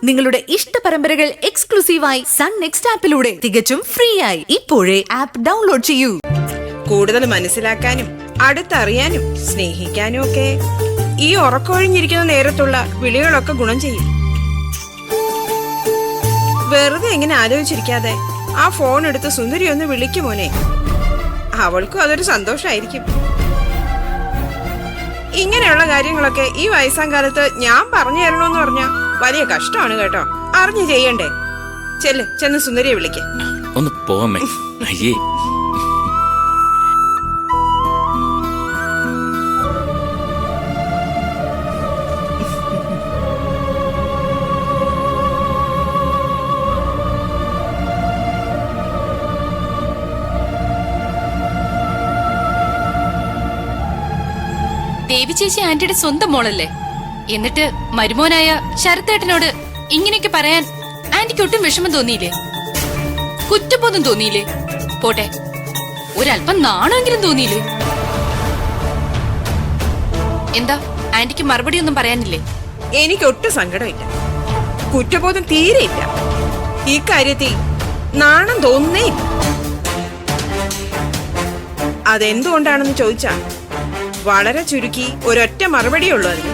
നിങ്ങളുടെ ഇഷ്ട പരമ്പരകൾ എക്സ്ക്ലൂസീവായി സൺ നെക്സ്റ്റ് ആപ്പിലൂടെ തികച്ചും ഫ്രീ ആയി ഇപ്പോഴേ ആപ്പ് ഡൗൺലോഡ് ചെയ്യൂ. കൂടുതൽ മനസ്സിലാക്കാനും അടുത്തറിയാനും സ്നേഹിക്കാനും ഒക്കെ ഈ ഉറക്കൊഴിഞ്ഞിരിക്കുന്ന നേരത്തുള്ള വിളികളൊക്കെ ഗുണം ചെയ്യും. വെറുതെ എങ്ങനെ ആലോചിച്ചിരിക്കാതെ ആ ഫോൺ എടുത്ത് സുന്ദരി ഒന്ന് വിളിക്കുമോനെ. അവൾക്കും അതൊരു സന്തോഷായിരിക്കും. ഇങ്ങനെയുള്ള കാര്യങ്ങളൊക്കെ ഈ വയസ്സാം കാലത്ത് ഞാൻ പറഞ്ഞു തരണമെന്ന് പറഞ്ഞ വലിയ കഷ്ടമാണ് കേട്ടോ. അറിഞ്ഞു ചെയ്യണ്ടേ? ചെന്ന് സുന്ദരിയെ വിളിക്ക. ഒന്ന് പോവമ്മേ. അയ്യേ, ദേവി ചേച്ചി ആന്റിയുടെ സ്വന്തം മോളല്ലേ? എന്നിട്ട് മരുമോനായ ശരത്തേട്ടനോട് ഇങ്ങനെയൊക്കെ പറയാൻ ആന്റിക്ക് ഒട്ടും വിഷമം തോന്നിയില്ലേ? കുറ്റബോധം തോന്നിയില്ലേ? പോട്ടെ, ഒരല്പം നാണമെങ്കിലും തോന്നിയില്ലേ? എന്താ ആന്റിക്ക് മറുപടി ഒന്നും പറയാനില്ലേ? എനിക്കൊട്ടും സങ്കടമില്ല, കുറ്റബോധം തീരെയില്ല. ഈ കാര്യത്തിൽ നാണം തോന്നുന്നേ ഇല്ല. അതെന്തുകൊണ്ടാണെന്ന് ചോദിച്ചാ വളരെ ചുരുക്കി ഒരൊറ്റ മറുപടിയുള്ളൂ അതിന്.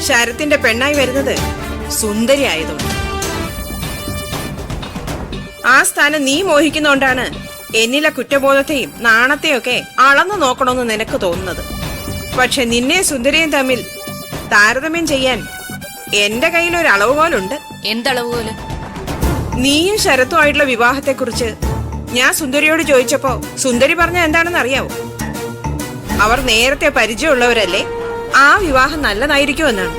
ശരത്തിന്റെ പെണ്ണായി വരുന്നത് സുന്ദരി ആയതുകൊണ്ട്. ആ സ്ഥാനം നീ മോഹിക്കുന്നോണ്ടാണ് എന്നിലെ കുറ്റബോധത്തെയും നാണത്തെയും ഒക്കെ അളന്നു നോക്കണമെന്ന് നിനക്ക് തോന്നുന്നത്. പക്ഷെ നിന്നെ സുന്ദരിയും തമ്മിൽ താരതമ്യം ചെയ്യാൻ എന്റെ കയ്യിൽ ഒരു അളവ് പോലുണ്ട്. എന്തളവ് പോലെ? നീയും ശരത്തുമായിട്ടുള്ള വിവാഹത്തെക്കുറിച്ച് ഞാൻ സുന്ദരിയോട് ചോദിച്ചപ്പോ സുന്ദരി പറഞ്ഞ എന്താണെന്ന് അറിയാവോ? അവർ നേരത്തെ പരിചയമുള്ളവരല്ലേ, ആ വിവാഹം നല്ലതായിരിക്കുമെന്നാണ്.